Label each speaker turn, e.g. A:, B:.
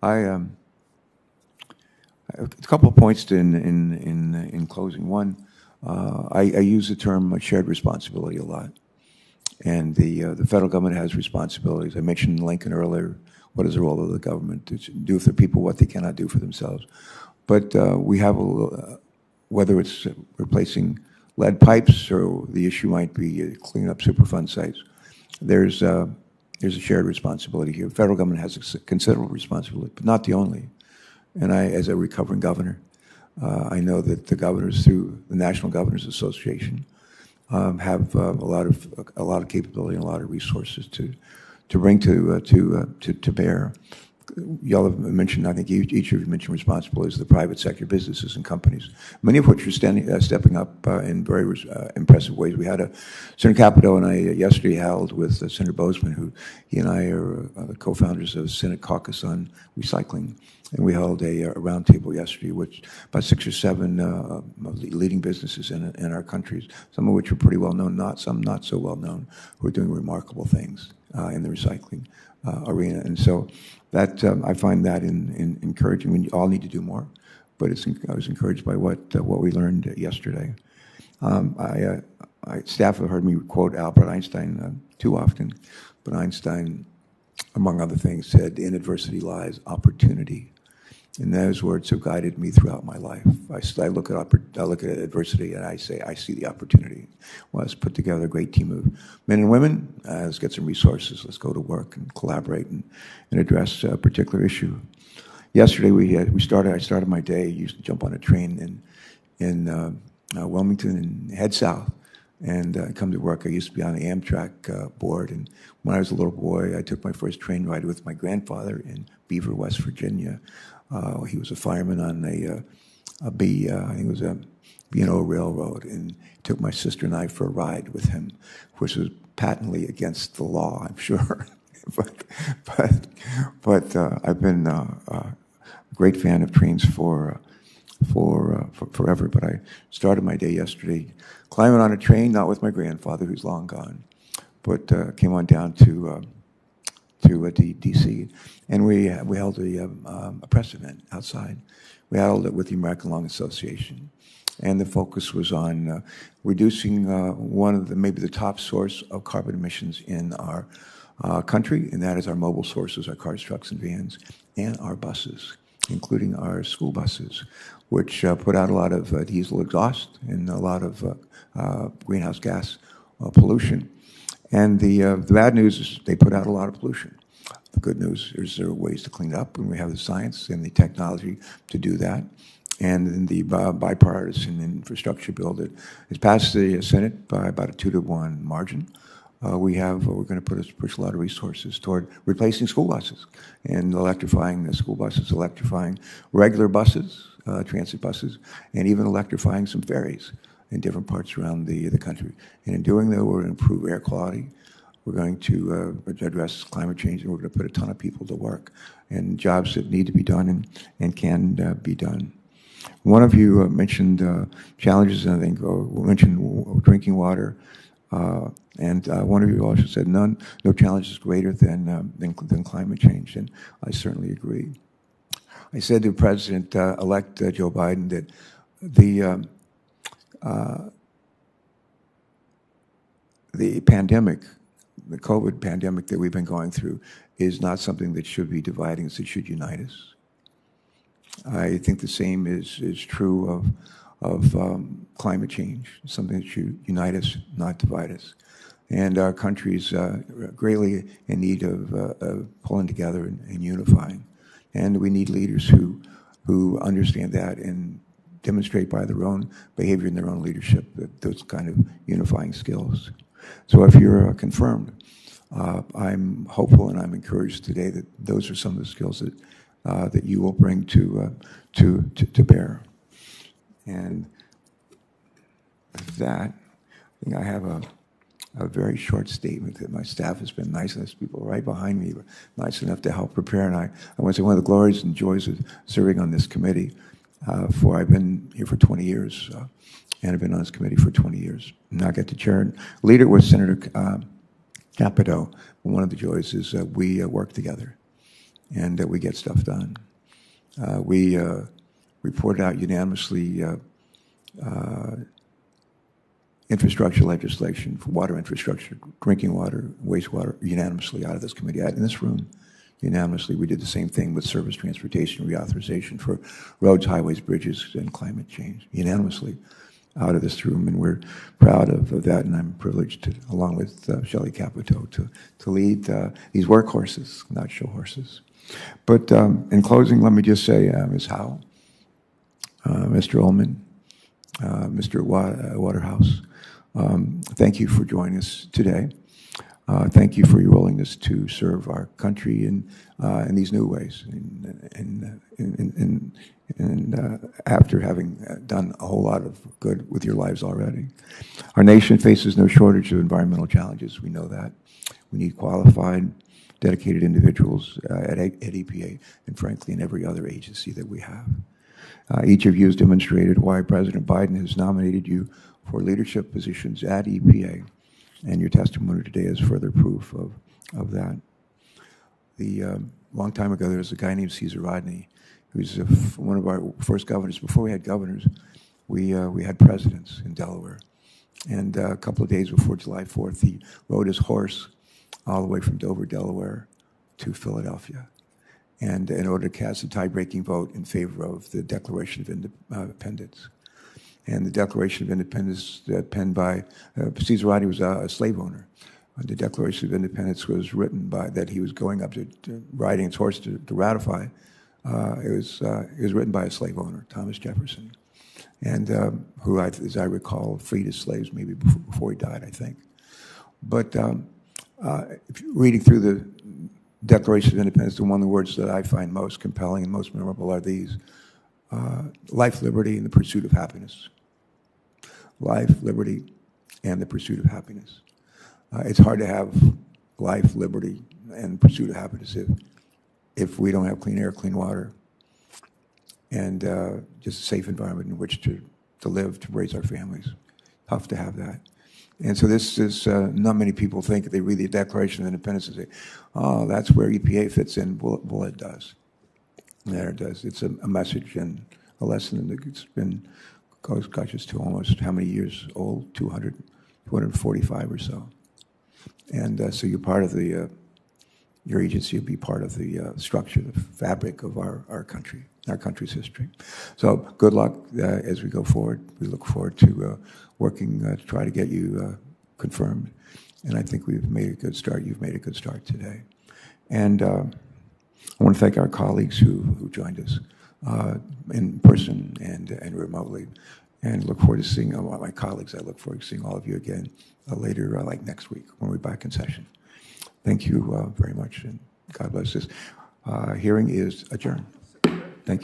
A: I a couple of points in closing. One, I use the term shared responsibility a lot, and the federal government has responsibilities. I mentioned Lincoln earlier. What is the role of the government to do for people what they cannot do for themselves? But we have whether it's replacing lead pipes or the issue might be cleaning up Superfund sites. There's a shared responsibility here. The federal government has a considerable responsibility, but not the only. And I, as a recovering governor, I know that the governors through the National Governors Association have a lot of capability and a lot of resources to bring to bear. Y'all have mentioned, I think each of you mentioned responsibilities of the private sector businesses and companies, many of which are stepping up in very impressive ways. We had Senator Capito and I yesterday held with Senator Bozeman, who he and I are the co-founders of the Senate Caucus on Recycling. And we held a roundtable yesterday, which about 6 or 7 leading businesses in our countries, some of which are pretty well known, some not so well known, who are doing remarkable things in the recycling arena. And so that I find that encouraging. We all need to do more, but I was encouraged by what we learned yesterday. Staff have heard me quote Albert Einstein too often, but Einstein, among other things, said, "In adversity lies opportunity." And those words have guided me throughout my life. I look at adversity and I say, I see the opportunity. Well, let's put together a great team of men and women. Let's get some resources. Let's go to work and collaborate and address a particular issue. Yesterday I started my day. I used to jump on a train in Wilmington and head south and come to work. I used to be on the Amtrak board, and when I was a little boy, I took my first train ride with my grandfather in Beaver, West Virginia. He was a fireman on I think it was a B&O railroad, and he took my sister and I for a ride with him, which was patently against the law, I'm sure. but I've been a great fan of trains for forever. But I started my day yesterday climbing on a train, not with my grandfather, who's long gone, but came on down to D.C. and we held a press event outside. We held it with the American Lung Association, and the focus was on reducing one of maybe the top source of carbon emissions in our country, and that is our mobile sources, our cars, trucks, and vans, and our buses, including our school buses, which put out a lot of diesel exhaust and a lot of greenhouse gas pollution. And the bad news is they put out a lot of pollution. The good news is there are ways to clean it up, and we have the science and the technology to do that. And in the bipartisan infrastructure bill that is passed the Senate by about a 2-to-1 margin, we're going to push a lot of resources toward replacing school buses and electrifying the school buses, electrifying regular buses, transit buses, and even electrifying some ferries in different parts around the country. And in doing that, we're going to improve air quality. We're going to address climate change, and we're going to put a ton of people to work and jobs that need to be done and can be done. One of you mentioned challenges, I think, mentioned drinking water, and one of you also said no challenge is greater than climate change, and I certainly agree. I said to President-elect Joe Biden that the pandemic, the COVID pandemic that we've been going through, is not something that should be dividing us, it should unite us. I think the same is true of climate change, something that should unite us, not divide us. And our country's greatly in need of pulling together and unifying. And we need leaders who understand that and demonstrate by their own behavior and their own leadership those kind of unifying skills. So if you're confirmed, I'm hopeful and I'm encouraged today that those are some of the skills that you will bring to bear. And with that, I think I have a very short statement that my staff has been nice enough, people right behind me were nice enough to help prepare. And I want to say one of the glories and joys of serving on this committee, I've been here for 20 years, and I've been on this committee for 20 years. Now I get to chair and lead it with Senator Capito. One of the joys is we work together. and that we get stuff done. We reported out unanimously infrastructure legislation for water infrastructure, drinking water, wastewater, unanimously out of this committee, out in this room, unanimously. We did the same thing with surface transportation reauthorization for roads, highways, bridges, and climate change, unanimously out of this room, and we're proud of that, and I'm privileged to, along with Shelley Capito, to lead these workhorses, not show horses. But in closing, let me just say, Ms. Howe, Mr. Ullman, Mr. Waterhouse, thank you for joining us today. Thank you for your willingness to serve our country in these new ways, and after having done a whole lot of good with your lives already. Our nation faces no shortage of environmental challenges. We know that. We need qualified, dedicated individuals at EPA and, frankly, in every other agency that we have. Each of you has demonstrated why President Biden has nominated you for leadership positions at EPA, and your testimony today is further proof of that. A long time ago, there was a guy named Caesar Rodney, who's one of our first governors. Before we had governors, we had presidents in Delaware. And a couple of days before July 4th, he rode his horse all the way from Dover, Delaware, to Philadelphia, and in order to cast a tie-breaking vote in favor of the Declaration of Independence. And the Declaration of Independence penned by Caesar Rodney was a slave owner. The Declaration of Independence was written by, that he was going up to riding his horse to ratify. It was written by a slave owner, Thomas Jefferson, and who, as I recall, freed his slaves maybe before he died, I think. But reading through the Declaration of Independence, one of the words that I find most compelling and most memorable are these: life, liberty, and the pursuit of happiness. Life, liberty, and the pursuit of happiness. It's hard to have life, liberty, and pursuit of happiness if we don't have clean air, clean water, and just a safe environment in which to live, to raise our families. Tough to have that. And so this is, not many people think, they read the Declaration of Independence and say, oh, that's where EPA fits in. Well, it does. There it does. It's a message and a lesson that's been, gosh, it's to almost how many years old? 245 or so. And so you're part of the, your agency will be part of the structure, the fabric of our country, our country's history. So good luck as we go forward. We look forward to working to try to get you confirmed. And I think we've made a good start. You've made a good start today. And I want to thank our colleagues who joined us in person and remotely. And look forward to seeing my colleagues. I look forward to seeing all of you again later, like next week, when we're back in session. Thank you very much, and God bless this. Hearing is adjourned.